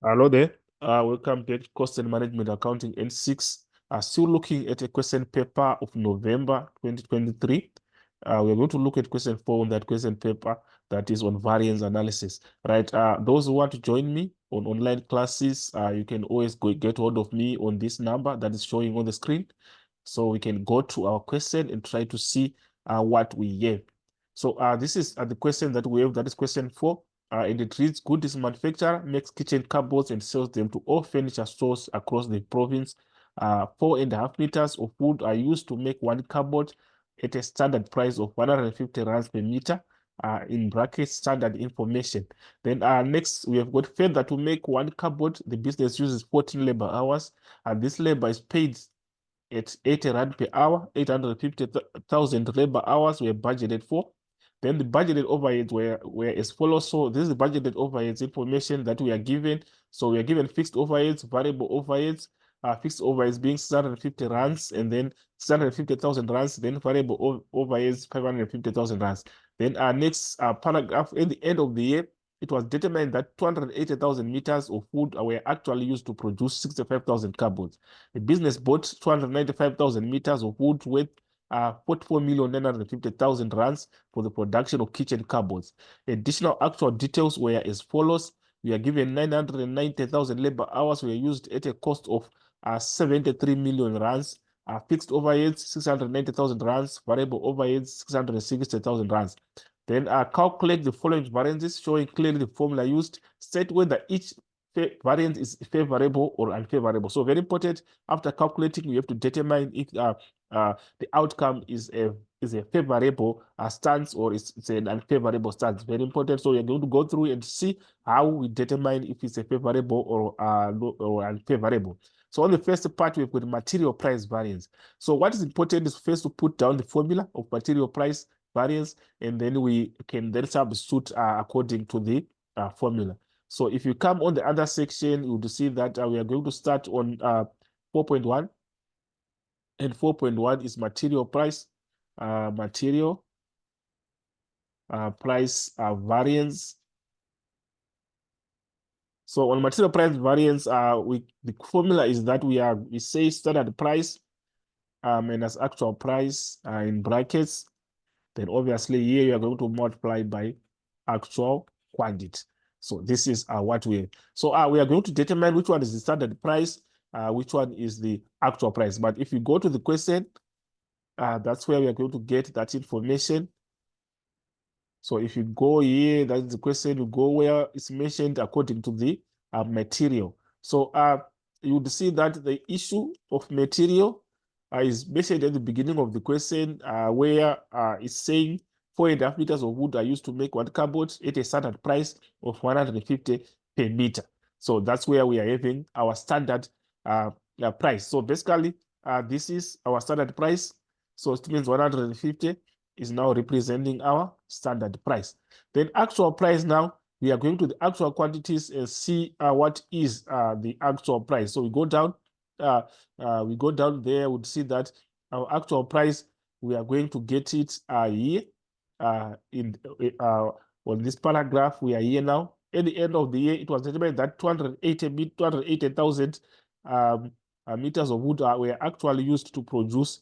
Hello there. Welcome to Cost and Management Accounting N6. Still looking at a question paper of November 2023. We're going to look at question 4 on that question paper that is on variance analysis. Right. Those who want to join me on online classes, you can always get hold of me on this number that is showing on the screen. So we can go to our question and try to see what we have. So this is the question that we have, that is question 4. And it reads, goods manufacturer makes kitchen cupboards and sells them to all furniture stores across the province. 4.5 meters of wood are used to make one cupboard at a standard price of 150 rands per meter, in brackets, standard information. Then next, we have got further to make one cupboard. The business uses 14 labor hours, and this labor is paid at 80 rand per hour. 850,000 labor hours were budgeted for. Then the budgeted overheads were as follows. So this is the budgeted overheads information that we are given. So we are given fixed overheads, variable overheads, fixed overheads being 650 rands, and then 650,000 rands, then variable overheads 550,000 rands. Then our next paragraph, at the end of the year, it was determined that 280,000 meters of wood were actually used to produce 65,000 cupboards. The business bought 295,000 meters of wood worth 44,950,000 rands for the production of kitchen cupboards. Additional actual details were as follows. We are given 990,000 labor hours were used at a cost of 73 million rands. Fixed overheads 690,000 rands, variable overheads 660,000 rands. Then calculate the following variances, showing clearly the formula used. State whether each variance is favorable or unfavorable. So very important, after calculating, you have to determine if the outcome is a favorable stance or it's an unfavorable stance. Very important. So you're going to go through and see how we determine if it's a favorable or unfavorable. So on the first part, we've got material price variance. So what is important is first to put down the formula of material price variance, and then we can then substitute according to the formula. So if you come on the other section, you will see that we are going to start on 4.1. And 4.1 is material price, material price variance. So on material price variance, the formula is that we say standard price minus actual price in brackets. Then obviously here you are going to multiply by actual quantity. So this is what we have. So we are going to determine which one is the standard price, which one is the actual price. But if you go to the question, that's where we are going to get that information. So if you go here, that's the question, you go where it's mentioned according to the material. So you would see that the issue of material is mentioned at the beginning of the question, where it's saying 4.5 meters of wood are used to make one cupboard at a standard price of 150 per meter. So that's where we are having our standard price. So basically, this is our standard price. So it means 150 is now representing our standard price. Then actual price now, we are going to the actual quantities and see what is the actual price. So we go down there, we'd see that our actual price, we are going to get it here on this paragraph. We are here now. At the end of the year, it was determined that 280,000 meters of wood were actually used to produce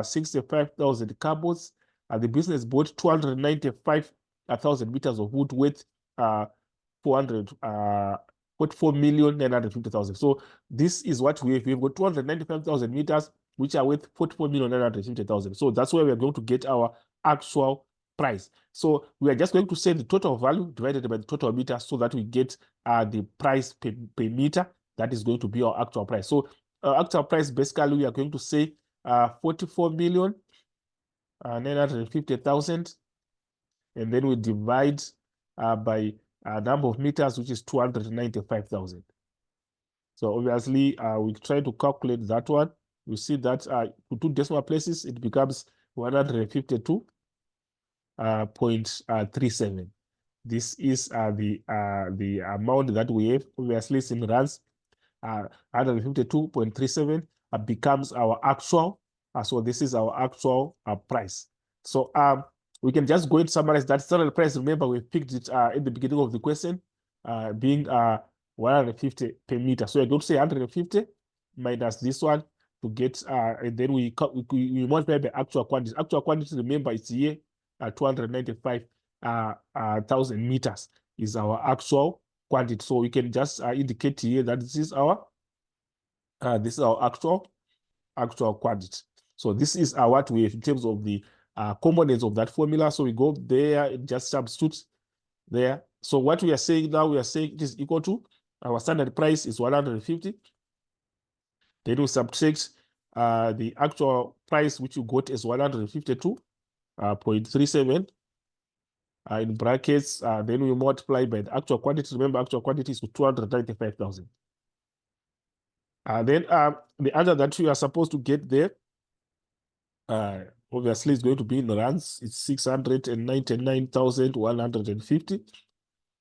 65,000 cupboards. The business bought 295,000 meters of wood worth 44,950,000. So this is what we have. We've got 295,000 meters, which are worth 44,950,000. So that's where we're going to get our actual price. So we are just going to say the total value divided by the total meter so that we get the price per meter. That is going to be our actual price. So actual price, basically, we are going to say 44,950,000, and then we divide by number of meters, which is 295,000. So obviously, we try to calculate that one. We see that to 2 decimal places, it becomes 152.37. This is the amount that we have. Obviously, it's in rands. 152.37 becomes our actual. So this is our actual price. So we can just go and summarize that standard price. Remember, we picked it at the beginning of the question, being 150 per meter. So you're going to say 150 minus this one to get, and then we multiply by actual quantity. Actual quantity, remember, it's here, 295,000 meters is our actual quantity. So we can just indicate here that this is our actual quantity. So this is what we have in terms of the components of that formula. So we go there and just substitute there. So what we are saying now, we are saying it is equal to our standard price is 150. Then we subtract the actual price, which you got as 152.37 in brackets. Then we multiply by the actual quantity. Remember, actual quantity is 295,000. Then the answer that you are supposed to get there, obviously, it's going to be in rands. It's 699,150.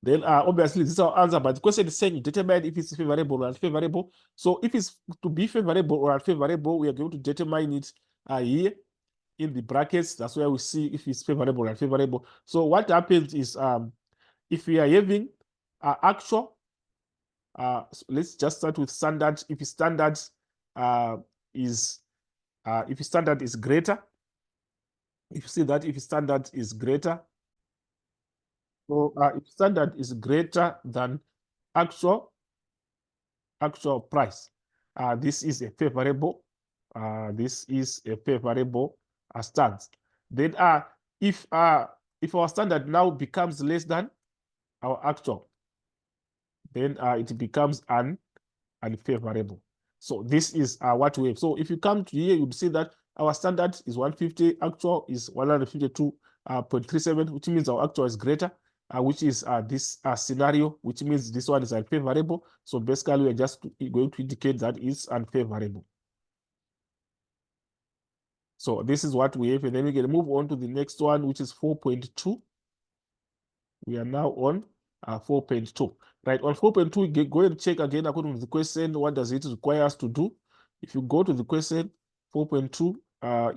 Then obviously this is our answer, but the question is saying determine if it's favorable or unfavorable. So if it's to be favorable or unfavorable, we are going to determine it here in the brackets. That's where we see if it's favorable or unfavorable. So what happens is if we are having actual, so let's just start with standard. If standard is if standard is greater, if you see that if standard is greater, so if standard is greater than actual price, this is a favorable stance. Then if our standard now becomes less than our actual, then it becomes unfavorable. So this is what we have. So if you come to here, you'd see that our standard is 150, actual is 152.37, which means our actual is greater, which is this scenario, which means this one is unfavorable. So basically, we're just going to indicate that it's unfavorable. So this is what we have, and then we can move on to the next one, which is 4.2. We are now on 4.2. Right, on 4.2, go and check again according to the question, what does it require us to do? If you go to the question, 4.2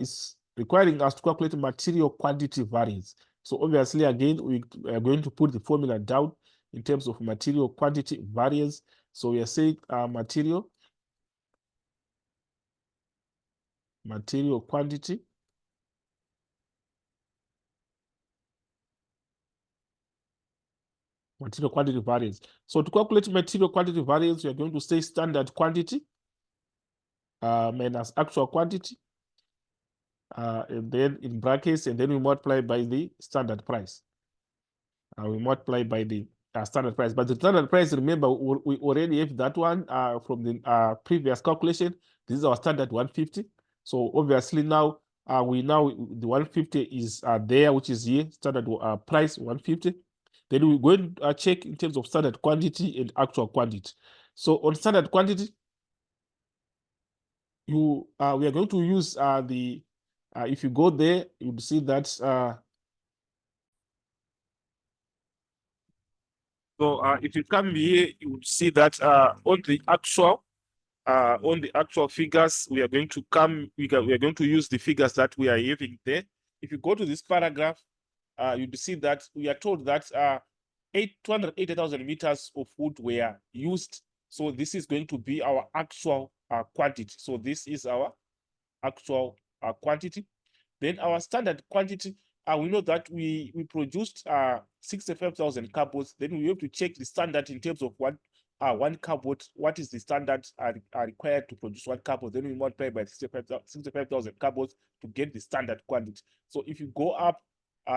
is requiring us to calculate material quantity variance. So obviously, again, we are going to put the formula down in terms of material quantity variance. So we are saying material quantity variance. So to calculate material quantity variance, we are going to say standard quantity minus actual quantity, and then in brackets, and then we multiply by the standard price. We multiply by the standard price. But the standard price, remember, we already have that one from the previous calculation. This is our standard 150. So obviously now, the 150 is there, which is here, standard price 150. Then we go and check in terms of standard quantity and actual quantity. So on standard quantity, we are going to use if you go there, you'll see that if you come here, you would see that on the actual figures, we are going to we are going to use the figures that we are having there. If you go to this paragraph, you'd see that we are told that 280,000 meters of wood were used. So this is going to be our actual quantity. So this is our actual quantity. Then our standard quantity, we know that we produced 65,000 cardboards. Then we have to check the standard in terms of one cardboard. What is the standard required to produce one cardboard? Then we multiply by 65,000 cardboards to get the standard quantity. So if you go up,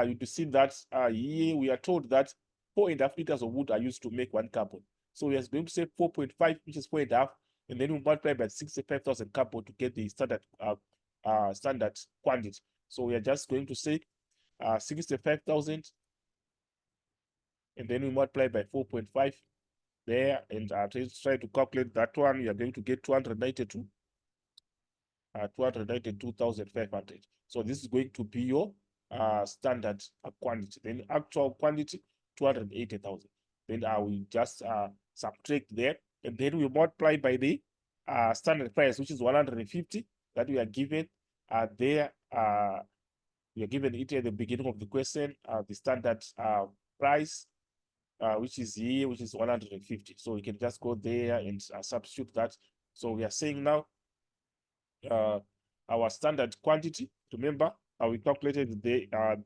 you will see that here we are told that 4.5 liters of wood are used to make one cardboard. So we are going to say 4.5, which is 4.5, and then we multiply by 65,000 cardboard to get the standard quantity. So we are just going to say 65,000, and then we multiply by 4.5 there, and try to calculate that one. You are going to get 292,500. So this is going to be your standard quantity. Then actual quantity 280,000. Then I will just subtract there, and then we multiply by the standard price, which is 150 that we are given there. We are given it at the beginning of the question, the standard price which is here, which is 150. So we can just go there and substitute that. So we are saying now our standard quantity, remember, we calculated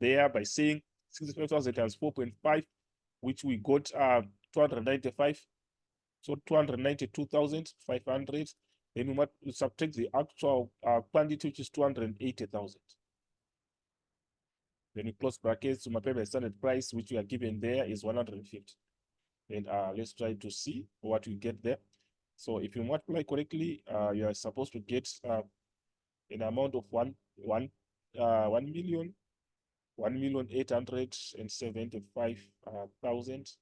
there by saying 65,000 times 4.5, which we got 295. So 292,500. Then we subtract the actual quantity, which is 280,000. Then we close brackets. So my payment standard price, which we are given there, is 150. Then let's try to see what we get there. So if you multiply correctly, you are supposed to get an amount of 1,875,000.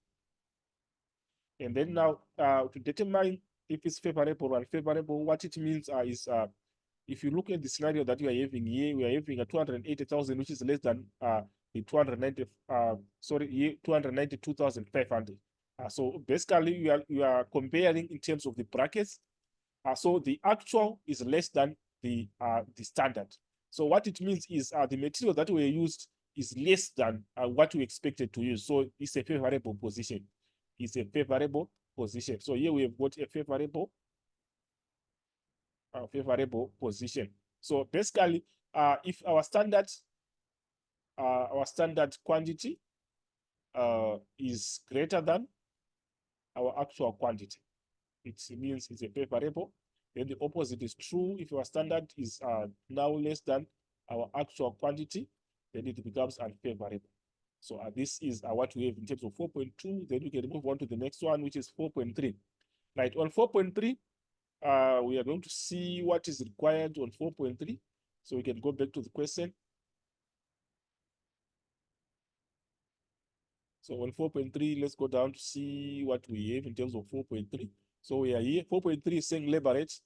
And then now to determine if it's favorable or unfavorable, what it means is if you look at the scenario that we are having here, we are having a 280,000, which is less than the 292,500. So basically, you are comparing in terms of the brackets. So the actual is less than the standard. So what it means is the material that we used is less than what we expected to use. So it's a favorable position. It's a favorable position. So here we have got a favorable position. So basically, if our standard quantity is greater than our actual quantity, it means it's a favorable. Then the opposite is true. If our standard is now less than our actual quantity, then it becomes unfavorable. So this is what we have in terms of 4.2. Then we can move on to the next one, which is 4.3. Right, on 4.3, we are going to see what is required on 4.3. So we can go back to the question. So on 4.3, let's go down to see what we have in terms of 4.3. So we are here. 4.3 is saying labor rate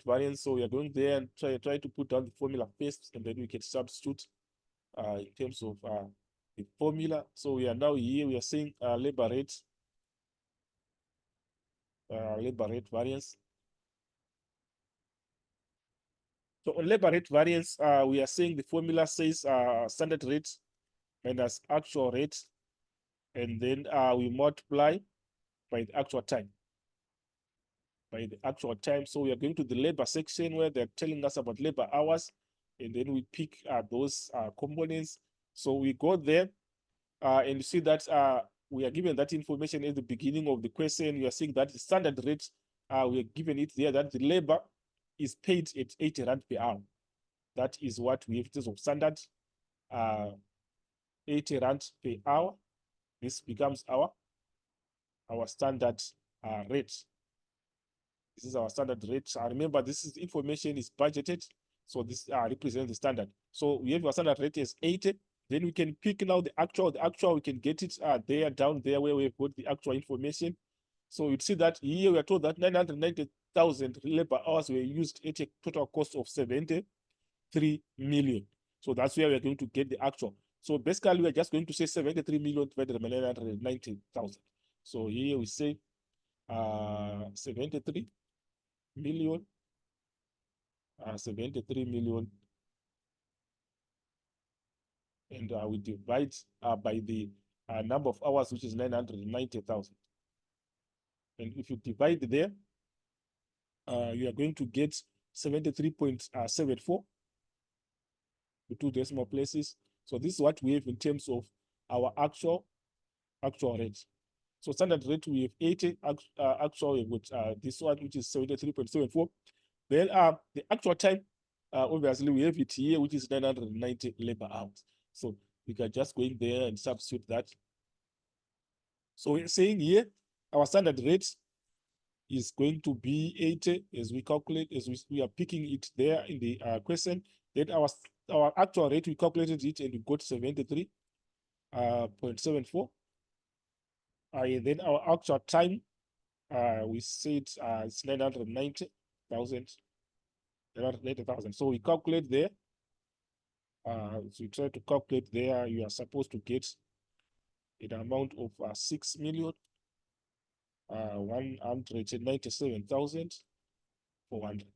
variance. So we are going there and try to put down the formula first, and then we can substitute in terms of the formula. So we are now here. We are saying labor rate variance. So on labor rate variance, we are saying the formula says standard rate minus actual rate, and then we multiply by the actual time. So we are going to the labor section where they're telling us about labor hours, and then we pick those components. So we go there and you see that we are given that information at the beginning of the question. You are seeing that the standard rate, we are given it there, that the labor is paid at 80 rand per hour. That is what we have in terms of standard, 80 rand per hour. This becomes our standard rate. This is our standard rate. Remember, this is information is budgeted, so this represents the standard. So we have our standard rate is 80. Then we can pick now the actual. The actual, we can get it there, down there where we've got the actual information. So you'd see that here we are told that 990,000 labor hours were used at a total cost of 73 million. So that's where we're going to get the actual. So basically, we're just going to say 73 million divided by 990,000. So here we say 73 million, 73 million, and we divide by the number of hours, which is 990,000. And if you divide there, you are going to get 73.74 to 2 decimal places. So this is what we have in terms of our actual rate. So standard rate, we have 80, actual we have this one, which is 73.74. Then the actual time, obviously we have it here, which is 990 labor hours. So we can just go in there and substitute that. So we're saying here, our standard rate is going to be 80 as we calculate, as we are picking it there in the question. Then our actual rate, we calculated it and we got 73.74. And then our actual time, we said it's 990,000. So we calculate there. So you try to calculate there, you are supposed to get an amount of 6,197,400.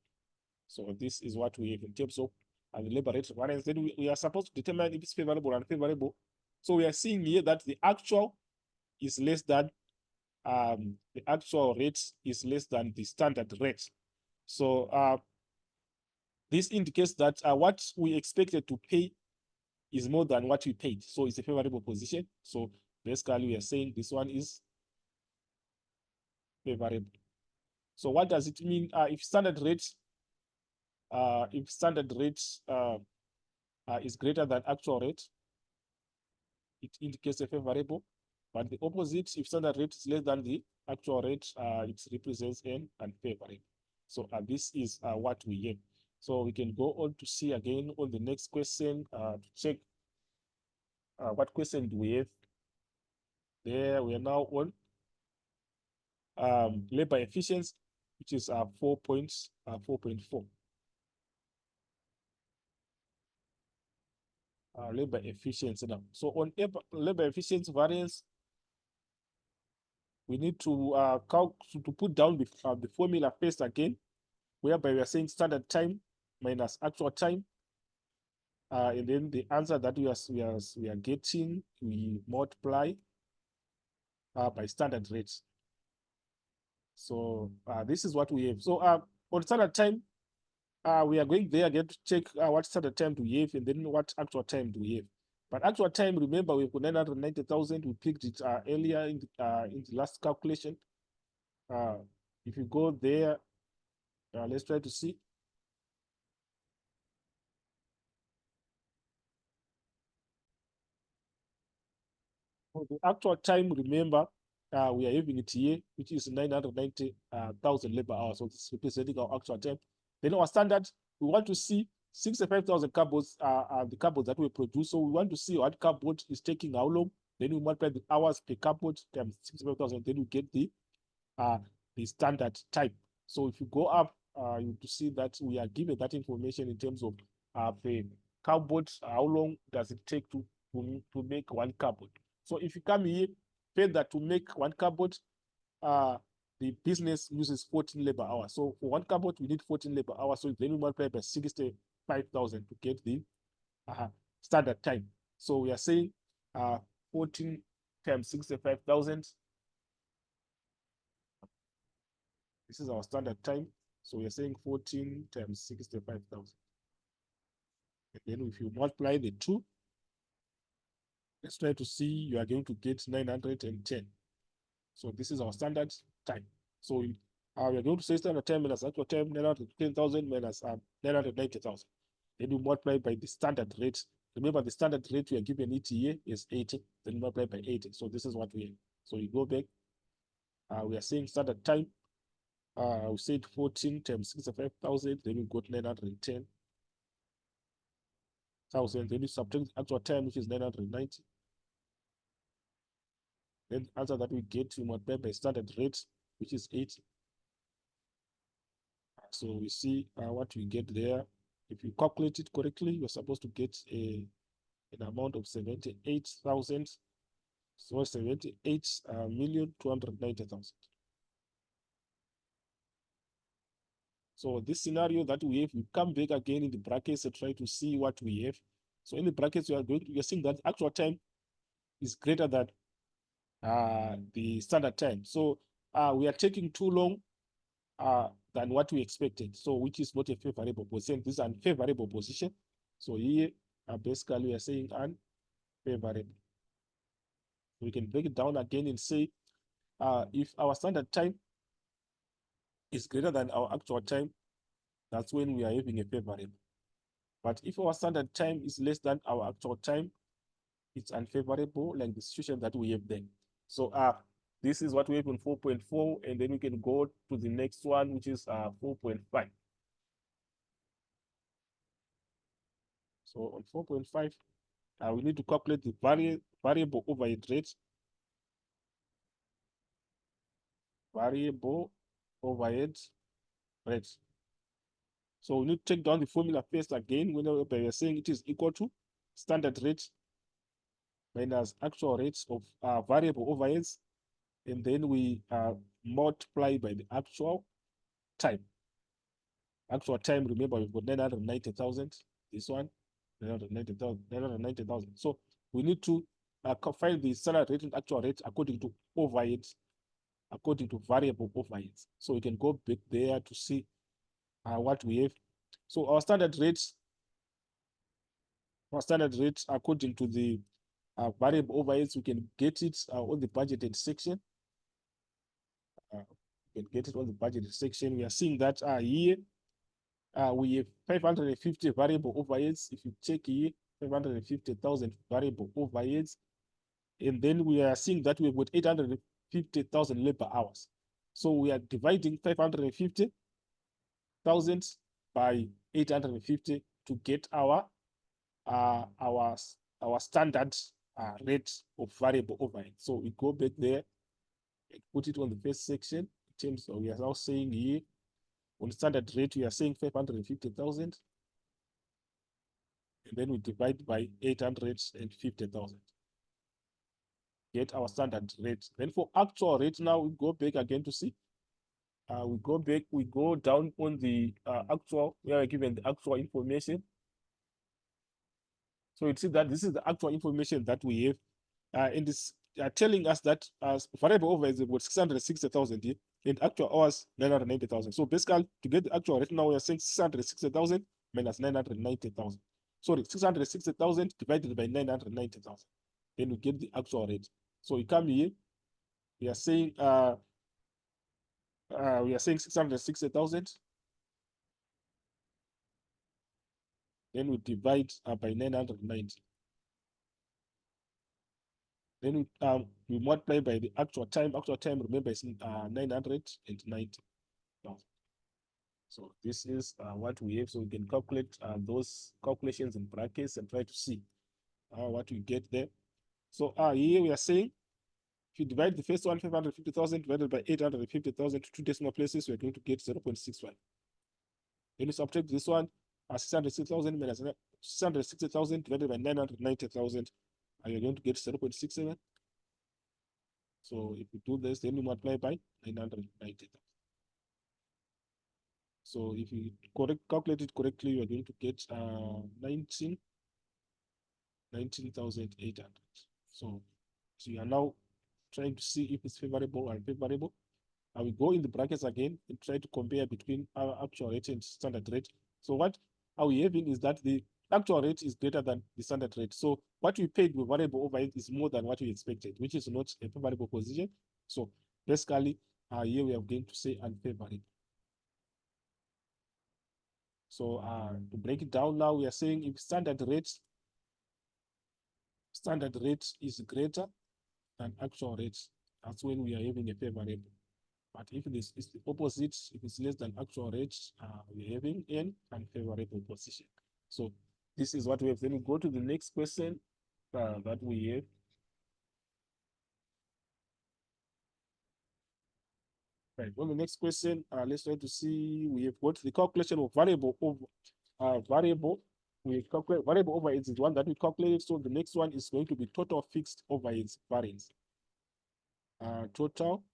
So this is what we have in terms of the labor rate variance. Then we are supposed to determine if it's favorable or unfavorable. So we are seeing here that the actual is less than the actual rate is less than the standard rate. So this indicates that what we expected to pay is more than what we paid. So it's a favorable position. So basically we are saying this one is favorable. So what does it mean? If standard rates is greater than actual rate, it indicates a favorable. But the opposite, if standard rate is less than the actual rate, it represents an unfavorable. So this is what we have. So we can go on to see again on the next question to check what question do we have. There we are now on labor efficiency, which is 4.4. Labor efficiency now. So on labor efficiency variance, we need to put down the formula first again, whereby we are saying standard time minus actual time, and then the answer that we are getting, we multiply by standard rates. So this is what we have. So on standard time, we are going there again to check what standard time do we have and then what actual time do we have. But actual time, remember, we've got 990,000. We picked it earlier in the last calculation. If you go there, let's try to see. For the actual time, remember, we are having it here, which is 990,000 labor hours. So this is representing our actual time. Then our standard, we want to see 65,000 cardboards are the cardboards that we produce. So we want to see what cardboard is taking how long. Then we multiply the hours per cardboard times 65,000. Then we get the standard time. So if you go up, you to see that we are given that information in terms of the cardboard. How long does it take to make one cardboard? So if you come here, further to make one cardboard, the business uses 14 labor hours. So for one cardboard, we need 14 labor hours. So then we multiply by 65,000 to get the standard time. So we are saying 14 times 65,000. This is our standard time. So we are saying 14 times 65,000. And then if you multiply the two, let's try to see, you are going to get 910. So this is our standard time. So we are going to say standard time minus actual time, 910,000 minus 990,000. Then you multiply by the standard rate. Remember, the standard rate we are given it here is 80. Then multiply by 80. So this is what we have. So you go back. We are saying standard time. We said 14 times 65,000. Then we got 910,000. Then you subtract the actual time, which is 990. Then the answer that we get, we multiply by standard rate, which is 80. So we see what we get there. If you calculate it correctly, you're supposed to get an amount of 78,000. So 78,290,000. So this scenario that we have, we come back again in the brackets and try to see what we have. So in the brackets, we are seeing that actual time is greater than the standard time. So we are taking too long than what we expected. So which is not a favorable position. This is an unfavorable position. So here, basically, we are saying unfavorable. We can break it down again and say, if our standard time is greater than our actual time, that's when we are having a favorable. But if our standard time is less than our actual time, it's unfavorable, like the situation that we have then. So this is what we have in 4.4, and then we can go to the next one, which is 4.5. So on 4.5, we need to calculate the variable overhead rate. Variable overhead rate. So we need to take down the formula first again, whenever we are saying it is equal to standard rate minus actual rates of variable overheads, and then we multiply by the actual time. Actual time, remember, we've got 990,000. This one, 990,000. So we need to find the standard rate and actual rate according to overhead, according to variable overheads. So we can go back there to see what we have. So our standard rates according to the variable overheads, we can get it on the budgeted section. You can get it on the budgeted section. We are seeing that here we have 550 variable overheads. If you check here, 550,000 variable overheads. And then we are seeing that we've got 850,000 labor hours. So we are dividing 550,000 by 850 to get our standard rate of variable overhead. So we go back there and put it on the first section. In terms of, we are now saying here on standard rate, we are saying 550,000, and then we divide by 850,000. Get our standard rate. Then for actual rate, now we go back again to see. We go back, we go down on the actual, we are given the actual information. So you see that this is the actual information that we have. And this telling us that variable over is about 660,000 here, and actual hours 990,000. So basically, to get the actual rate now, we are saying 660,000 minus 990,000. Sorry, 660,000 divided by 990,000. Then we get the actual rate. So we come here, we are saying 660,000. Then we divide by 990. Then we multiply by the actual time. Actual time, remember, is 990,000. So this is what we have. So we can calculate those calculations in brackets and try to see what we get there. So here we are saying, if you divide the first one, 550,000 divided by 850,000 to two decimal places, we're going to get 0.61. Then you subtract this one, 660,000 minus 660,000 divided by 990,000, and you're going to get 0.67. So if you do this, then you multiply by 990,000. So if you calculate it correctly, you're going to get 19,800. So you are now trying to see if it's favorable or unfavorable. I will go in the brackets again and try to compare between our actual rate and standard rate. So what are we having is that the actual rate is greater than the standard rate. So what we paid with variable overhead is more than what we expected, which is not a favorable position. So basically, here we are going to say unfavorable. So to break it down now, we are saying if standard rate is greater than actual rate, that's when we are having a favorable. But if this is the opposite, if it's less than actual rate, we're having an unfavorable position. So this is what we have. Then we go to the next question that we have. Right. On the next question, let's try to see. We have got the calculation of variable over variable. We calculate variable overheads is one that we calculated. So the next one is going to be total fixed overheads variance. Total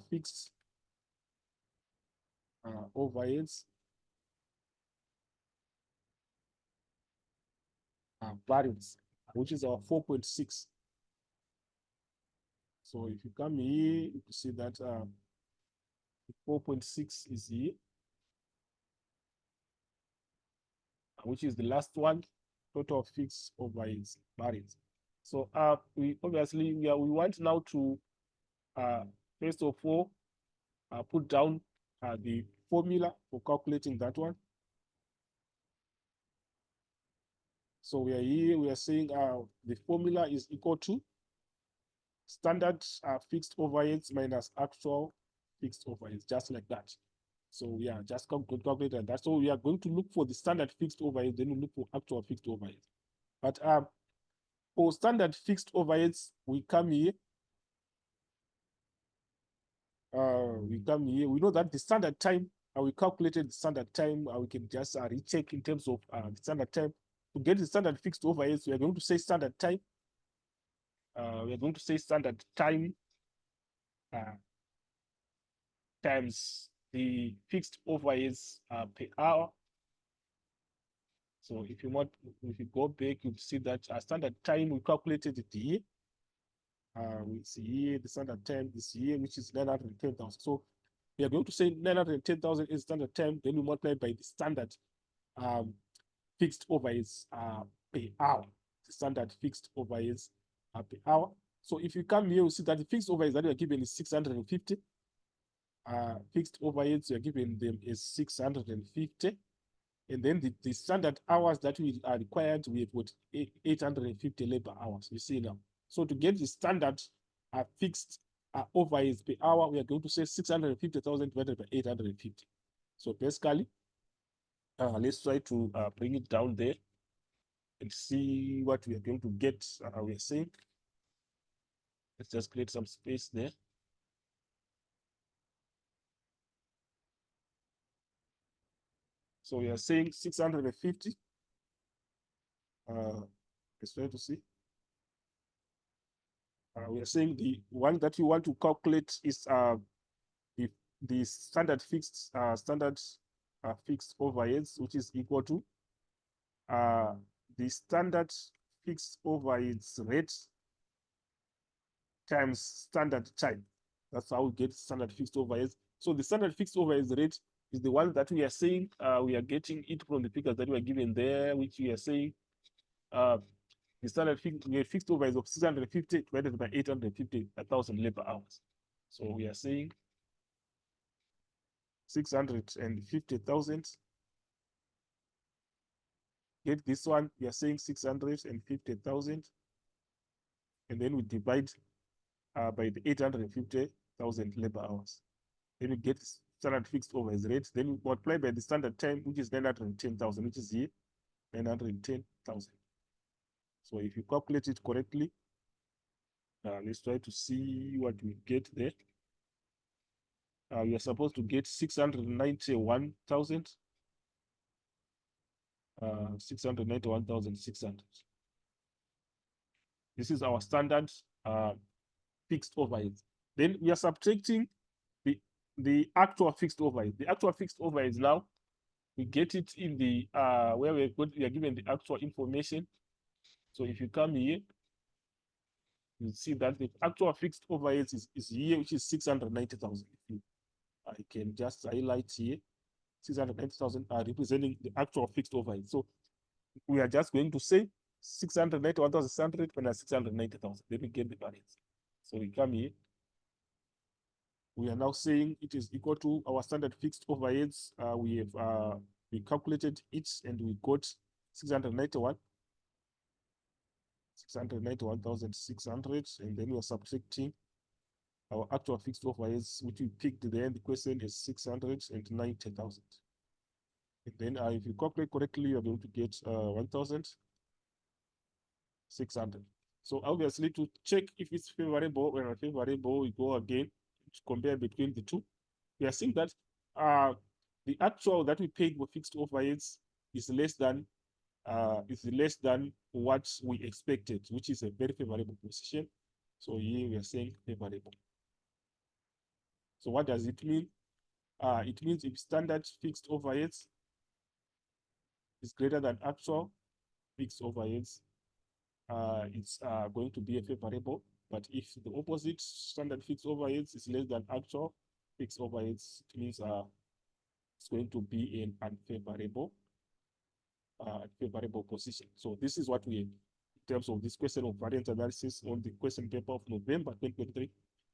fixed overheads variance, which is our 4.6. So if you come here, you can see that 4.6 is here, which is the last one, total fixed overheads variance. So we obviously we want now to first of all put down the formula for calculating that one. So we are here, we are saying the formula is equal to standard fixed overheads minus actual fixed overheads, just like that. So yeah, just calculate that. So we are going to look for the standard fixed overheads, then we look for actual fixed overheads. But for standard fixed overheads, we come here. We know that the standard time, we calculated the standard time. We can just recheck in terms of the standard time. To get the standard fixed overheads, we are going to say standard time. We are going to say standard time times the fixed overheads per hour. So if you go back, you see that standard time we calculated it here. We see here the standard time is here, which is 910,000. So we are going to say 910,000 is standard time. Then we multiply by the standard um, fixed overheads per hour. The standard fixed overheads per hour. So if you come here, you see that the fixed overheads that we are given is 650. Fixed overheads, we are given them is 650. And then the standard hours that we are required, we have got 850 labor hours. You see now. So to get the standard fixed overheads per hour, we are going to say 650,000 divided by 850. So basically, let's try to bring it down there and see what we are going to get. We are saying, let's just create some space there. So we are saying 650. Let's try to see. We are saying the one that you want to calculate is the, the standard fixed fixed overheads, which is equal to the standard fixed overheads rate times standard time. That's how we get standard fixed overheads. So the standard fixed overheads rate is the one that we are saying we are getting it from the figures that we are given there, which we are saying the standard fixed overheads of 650 divided by 850,000 labor hours. So we are saying 650,000. Get this one, we are saying 650,000, and then we divide by the 850,000 labor hours. Then we get standard fixed overhead rate. Then we multiply by the standard time, which is 910,000, which is here 910,000. So if you calculate it correctly, let's try to see what we get there. We are supposed to get 691,000. 691,600. This is our standard fixed overhead. Then we are subtracting the actual fixed overhead. The actual fixed overhead now, we get it in the where we are given the actual information. So if you come here, you see that the actual fixed overhead is here, which is 690,000. I can just highlight here, 690,000 are representing the actual fixed overhead. So we are just going to say 691,600 minus 690,000. Then we get the variance. So we come here. We are now saying it is equal to our standard fixed overheads. We calculated it and we got 691,600, and then we are subtracting our actual fixed overheads, which we picked there in the question is 690,000. And then if you calculate correctly, you're going to get 1,600. So obviously, to check if it's favorable or unfavorable, we go again to compare between the two. We are seeing that the actual that we paid for fixed overheads is less than what we expected, which is a very favorable position. So here we are saying favorable. So what does it mean? It means if standard fixed overheads is greater than actual fixed overheads, it's going to be a favorable. But if the opposite, standard fixed overheads is less than actual fixed overheads, it means it's going to be an unfavorable position. So this is what we, in terms of this question of variance analysis on the question paper of November 2023.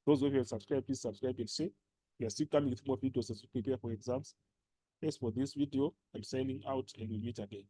Those of you who have subscribed, please subscribe and share. We are still coming with more videos as we prepare for exams. Thanks for this video. I'm signing out and we'll meet again.